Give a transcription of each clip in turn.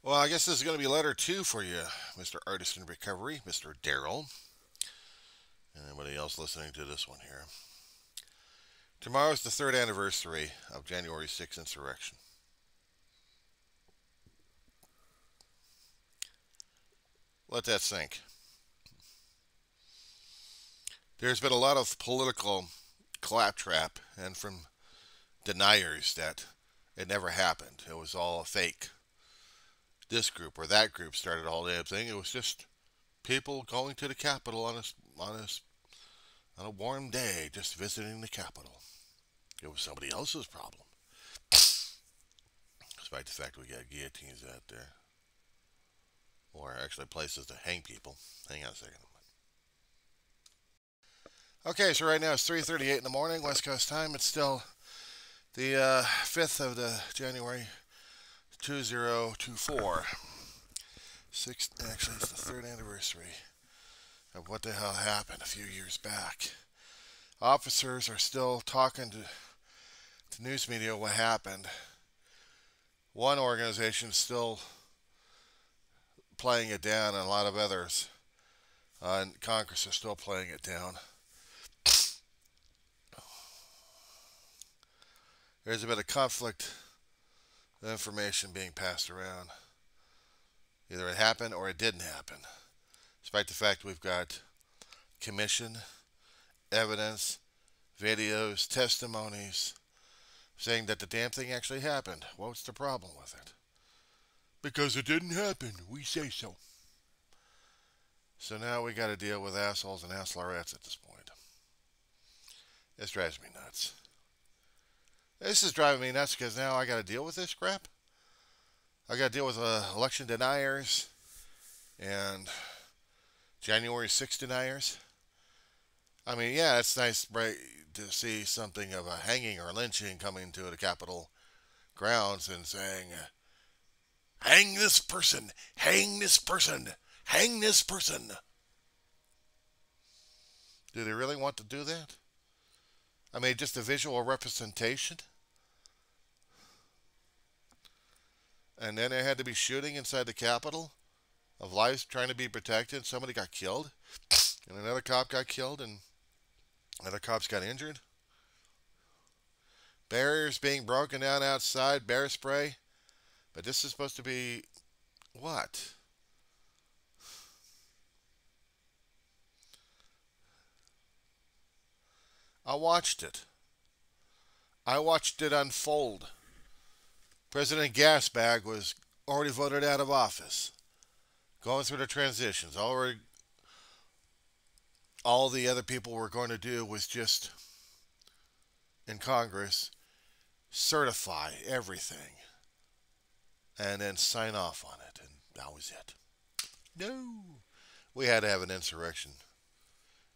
Well, I guess this is going to be letter two for you, Mr. Artist in Recovery, Mr. Daryl, and anybody else listening to this one here. Tomorrow is the third anniversary of January 6th insurrection. Let that sink. There's been a lot of political claptrap and from deniers that it never happened. It was all a fake. This group or that group started the whole damn thing. It was just people going to the Capitol on a warm day, just visiting the Capitol. It was somebody else's problem, despite the fact we got guillotines out there, or actually places to hang people. Hang on a second. Okay, so right now it's 3:38 in the morning, West Coast time. It's still the 5th of the January 2024. Actually, it's the third anniversary of what the hell happened a few years back. Officers are still talking to news media what happened. One organization is still playing it down, and a lot of others in Congress are still playing it down. There's a bit of conflict of information being passed around. Either it happened or it didn't happen. Despite the fact we've got commission, evidence, videos, testimonies saying that the damn thing actually happened. What's the problem with it? Because it didn't happen. We say so. So now we got to deal with assholes and assholerettes at this point. This drives me nuts. This is driving me nuts because now I got to deal with this crap. I got to deal with election deniers and January 6 deniers. I mean, yeah, it's nice right, to see something of a hanging or lynching coming to the Capitol grounds and saying, hang this person, hang this person, hang this person. Do they really want to do that? I mean, just a visual representation? And then there had to be shooting inside the Capitol of lives trying to be protected. Somebody got killed, and another cop got killed, and other cops got injured. Barriers being broken down outside, bear spray. But this is supposed to be what? I watched it. I watched it unfold. President Gasbag was already voted out of office, going through the transitions. All the other people were going to do was just, in Congress, certify everything and then sign off on it. And that was it. No. We had to have an insurrection.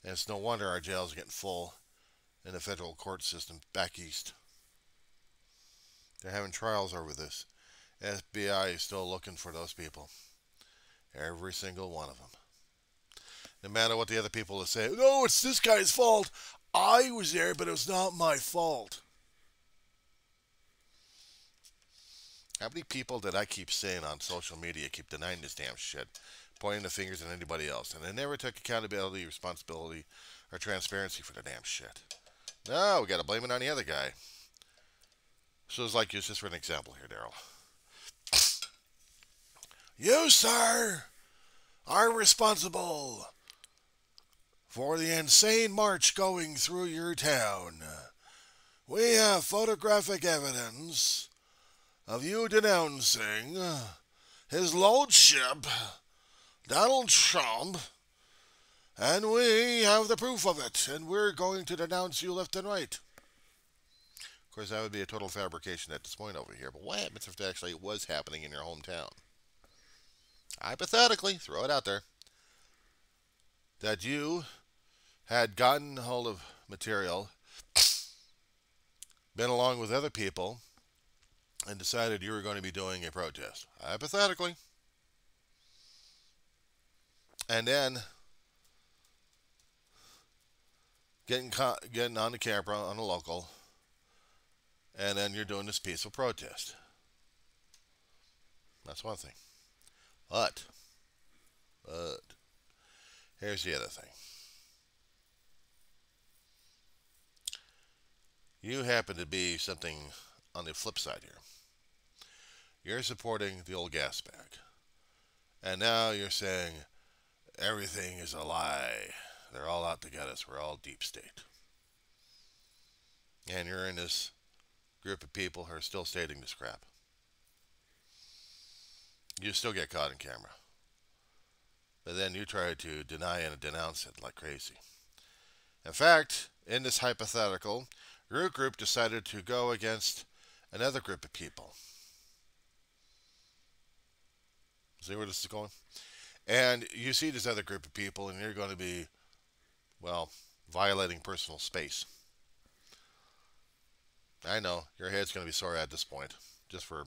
And it's no wonder our jails are getting full in the federal court system back east. They're having trials over this. FBI is still looking for those people. Every single one of them. No matter what the other people will say, no, it's this guy's fault. I was there, but it was not my fault. How many people did I keep saying on social media keep denying this damn shit, pointing the fingers at anybody else, and they never took accountability, responsibility, or transparency for the damn shit? No, we got to blame it on the other guy. So it's like, just for an example here, Daryl. You, sir, are responsible for the insane march going through your town. We have photographic evidence of you denouncing his lordship, Donald Trump, and we have the proof of it, and we're going to denounce you left and right. Of course, that would be a total fabrication at this point over here, but what happens if it actually was happening in your hometown? Hypothetically, throw it out there, that you had gotten hold of material, been along with other people, and decided you were going to be doing a protest. Hypothetically. And then getting on the camera on a local, and then you're doing this peaceful protest. That's one thing. But, but, here's the other thing. You happen to be something on the flip side here. You're supporting the old gas bag. And now you're saying everything is a lie. They're all out to get us. We're all deep state. And you're in this group of people who are still stating this crap. You still get caught on camera. But then you try to deny and denounce it like crazy. In fact, in this hypothetical, your group decided to go against another group of people. See where this is going? And you see this other group of people, and you're going to be, well, violating personal space. I know, your head's going to be sore at this point, just for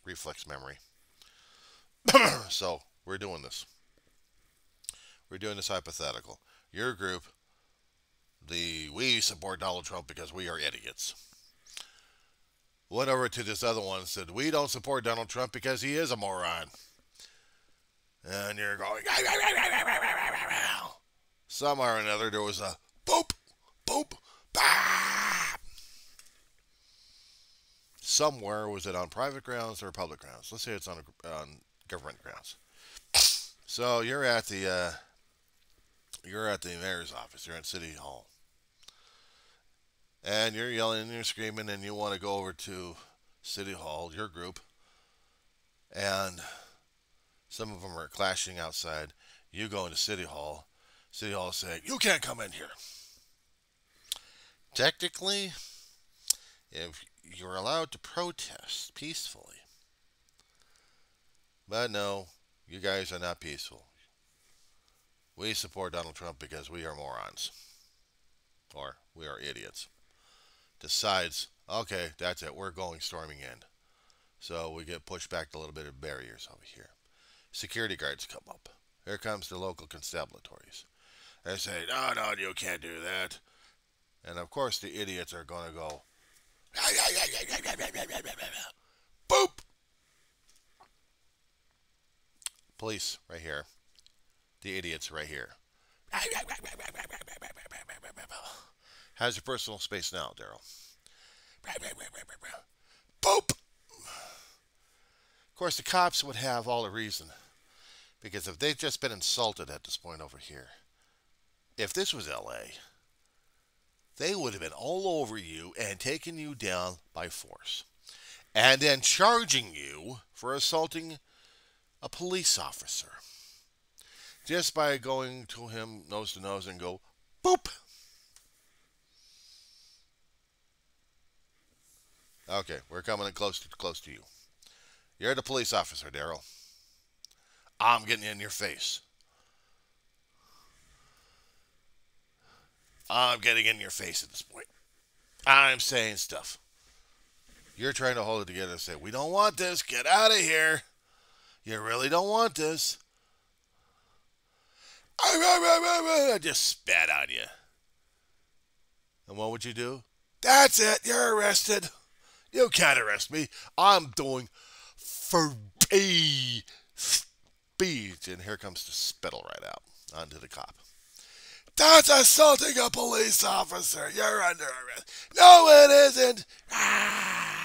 reflex memory. So, we're doing this. We're doing this hypothetical. Your group, we support Donald Trump because we are idiots. Went over to this other one and said, we don't support Donald Trump because he is a moron. And you're going, somehow or another there was a boop, boop, bah. Somewhere, was it on private grounds or public grounds? Let's say it's on government grounds. So you're at the mayor's office. You're in City Hall, and you're yelling and you're screaming, and you want to go over to City Hall, your group, and some of them are clashing outside. You go into City Hall. City Hall is saying, you can't come in here. Technically, if you're allowed to protest peacefully. But no, you guys are not peaceful. We support Donald Trump because we are morons. Or we are idiots. Decides, okay, that's it, we're going storming in. So we get pushed back a little bit of barriers over here. Security guards come up. Here comes the local constabulatories. They say, no, you can't do that. And of course the idiots are going to go, boop! Police, right here. The idiots, right here. How's your personal space now, Daryl? Boop! Of course, the cops would have all the reason. Because if they've just been insulted at this point over here, if this was LA, they would have been all over you and taken you down by force. And then charging you for assaulting a police officer. Just by going to him nose to nose and go, boop! Okay, we're coming in close to you. You're the police officer, Daryl. I'm getting in your face. I'm getting in your face at this point. I'm saying stuff. You're trying to hold it together and say, we don't want this. Get out of here. You really don't want this. I just spat on you. And what would you do? That's it. You're arrested. You can't arrest me. I'm doing free speech. And here comes the spittle right out onto the cop. That's assaulting a police officer. You're under arrest. No, it isn't. Ah.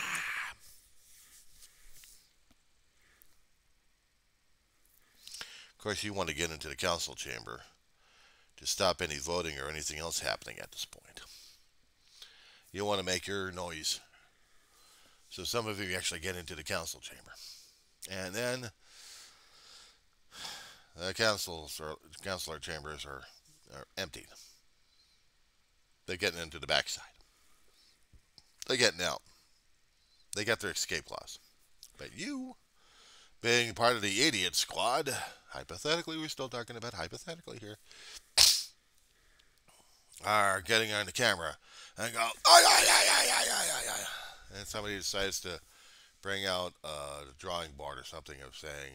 Of course, you want to get into the council chamber to stop any voting or anything else happening at this point. You want to make your noise. So some of you actually get into the council chamber. And then the councilor chambers are emptied. They're getting into the backside. They're getting out. They got their escape clause. But you, being part of the idiot squad, hypothetically, we're still talking about hypothetically here, are getting on the camera and go, and somebody decides to bring out a drawing board or something of saying,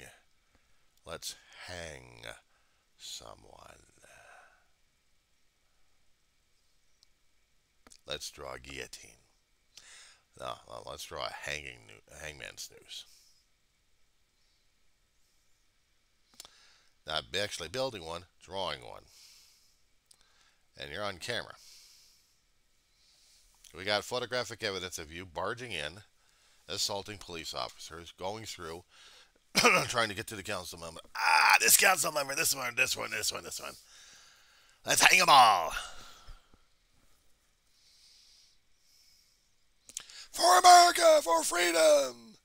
let's hang someone. Let's draw a guillotine. No, well, let's draw a hangman's noose. actually building one, drawing one. And you're on camera. We got photographic evidence of you barging in, assaulting police officers, going through, trying to get to the council member. Ah, this council member, this one, this one, this one, this one. Let's hang them all. For America, for freedom.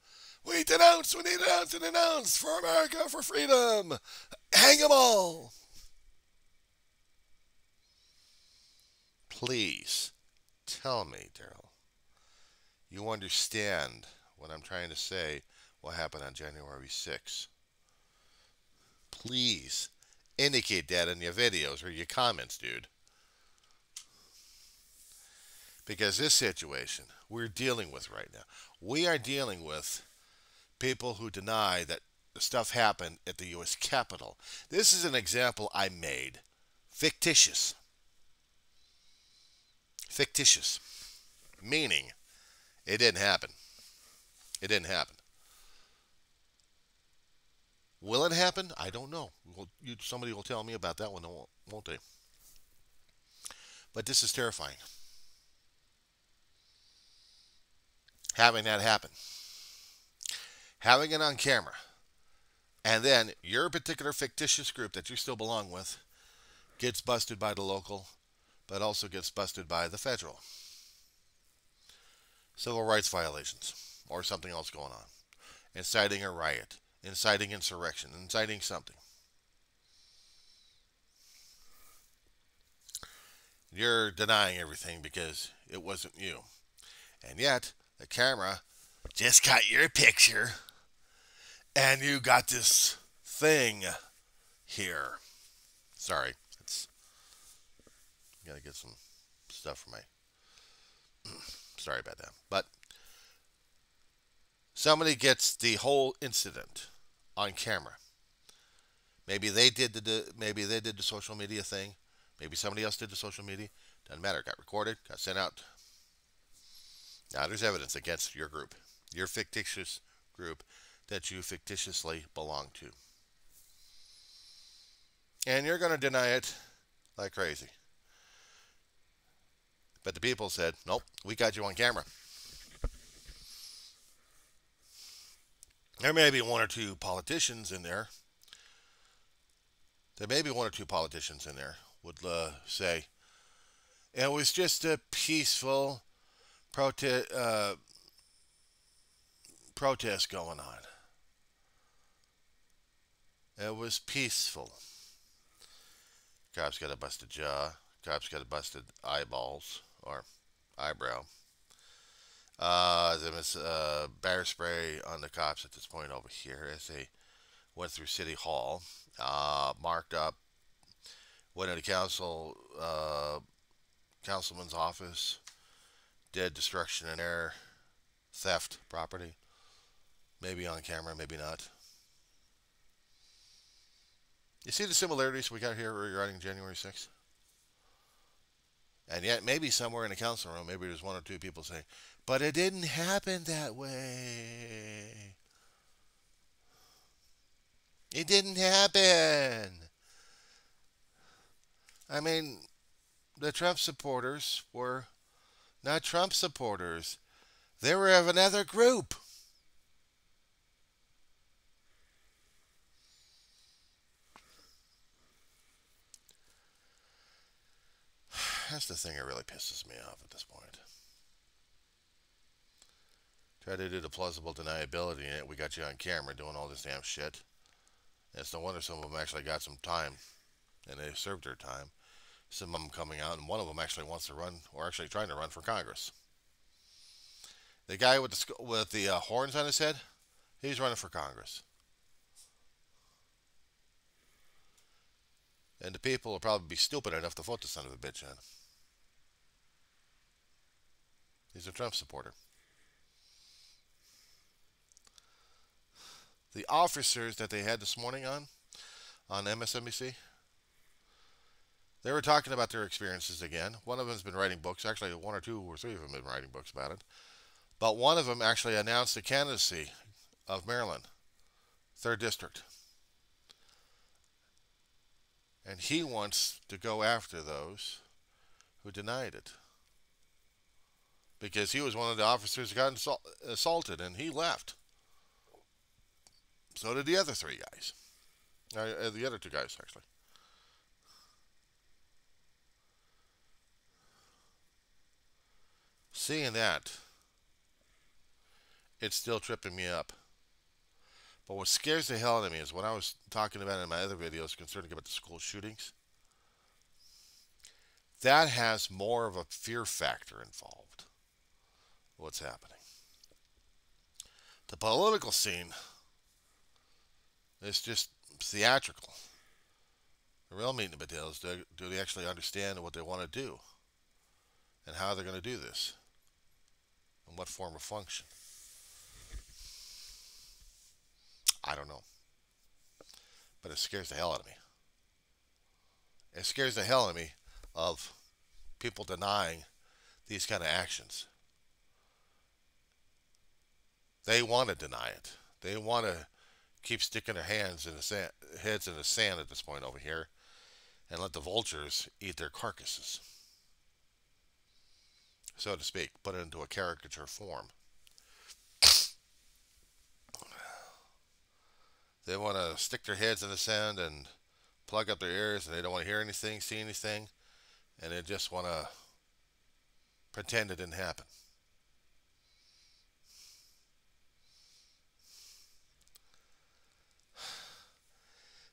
We denounce, we need to denounce and denounce. For America, for freedom. Hang them all. Please tell me, Daryl, you understand what I'm trying to say, what happened on January 6th. Please indicate that in your videos or your comments, dude. Because this situation we're dealing with right now, we are dealing with people who deny that the stuff happened at the U.S. Capitol. This is an example I made. Fictitious. Fictitious. Meaning, it didn't happen. It didn't happen. Will it happen? I don't know. Somebody will tell me about that one, won't they? But this is terrifying. Having that happen. Having it on camera. And then your particular fictitious group that you still belong with gets busted by the local, but also gets busted by the federal. Civil rights violations or something else going on. Inciting a riot. Inciting insurrection. Inciting something. You're denying everything because it wasn't you. And yet, the camera just got your picture and you got this thing here. Sorry. Gotta get some stuff for my... Sorry about that. But somebody gets the whole incident on camera. Maybe they did the social media thing. Maybe somebody else did the social media. Doesn't matter. Got recorded. Got sent out. Now there's evidence against your group. Your fictitious group that you fictitiously belong to. And you're going to deny it like crazy. But the people said, nope, we got you on camera. There may be one or two politicians in there. There may be one or two politicians in there would say, it was just a peaceful protest going on. It was peaceful. Cops got a busted jaw. Cops got a busted eyeballs or eyebrow. There was bear spray on the cops at this point over here as they went through City Hall. Marked up. Went into councilman's office. Did destruction in there. Theft property. Maybe on camera, maybe not. You see the similarities we got here regarding January 6th? And yet, maybe somewhere in the council room, maybe there's one or two people saying, but it didn't happen that way. It didn't happen. I mean, the Trump supporters were not Trump supporters. They were of another group. That's the thing that really pisses me off at this point. Try to do the plausible deniability in it. We got you on camera doing all this damn shit. And it's no wonder some of them actually got some time. And they served their time. Some of them coming out. And one of them actually wants to run, or actually trying to run for Congress. The guy with the horns on his head, he's running for Congress. And the people will probably be stupid enough to vote the son of a bitch in. He's a Trump supporter. The officers that they had this morning on MSNBC, they were talking about their experiences again. One of them has been writing books. Actually, one or two or three of them have been writing books about it. But one of them actually announced the candidacy of Maryland, 3rd District. And he wants to go after those who denied it. Because he was one of the officers who got assaulted and he left. So did the other three guys. The other two guys, actually. Seeing that, it's still tripping me up. But what scares the hell out of me is what I was talking about in my other videos concerning about the school shootings. That has more of a fear factor involved. What's happening? The political scene is just theatrical. The real meat and potatoes, do they actually understand what they want to do? And how they're going to do this? In what form or function? I don't know. But it scares the hell out of me. It scares the hell out of me of people denying these kind of actions. They want to deny it. They want to keep sticking their heads in the sand at this point over here and let the vultures eat their carcasses, so to speak, put it into a caricature form. They want to stick their heads in the sand and plug up their ears, and they don't want to hear anything, see anything, and they just want to pretend it didn't happen.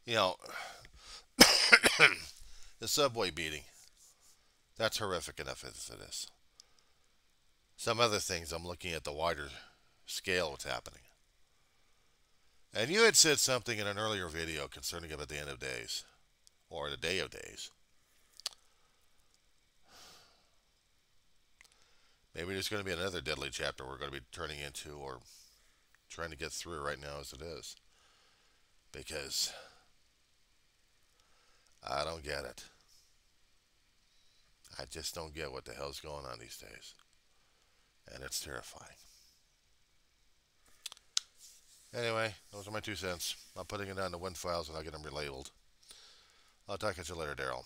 You know, the subway beating, that's horrific enough as it is. Some other things, I'm looking at the wider scale what's happening. And you had said something in an earlier video concerning about the end of days, or the day of days. Maybe there's going to be another deadly chapter we're going to be turning into or trying to get through right now as it is. Because I don't get it. I just don't get what the hell's going on these days. And it's terrifying. Anyway, those are my 2 cents. I'm putting it on the win files and I'll get them relabeled. I'll talk to you later, Daryl.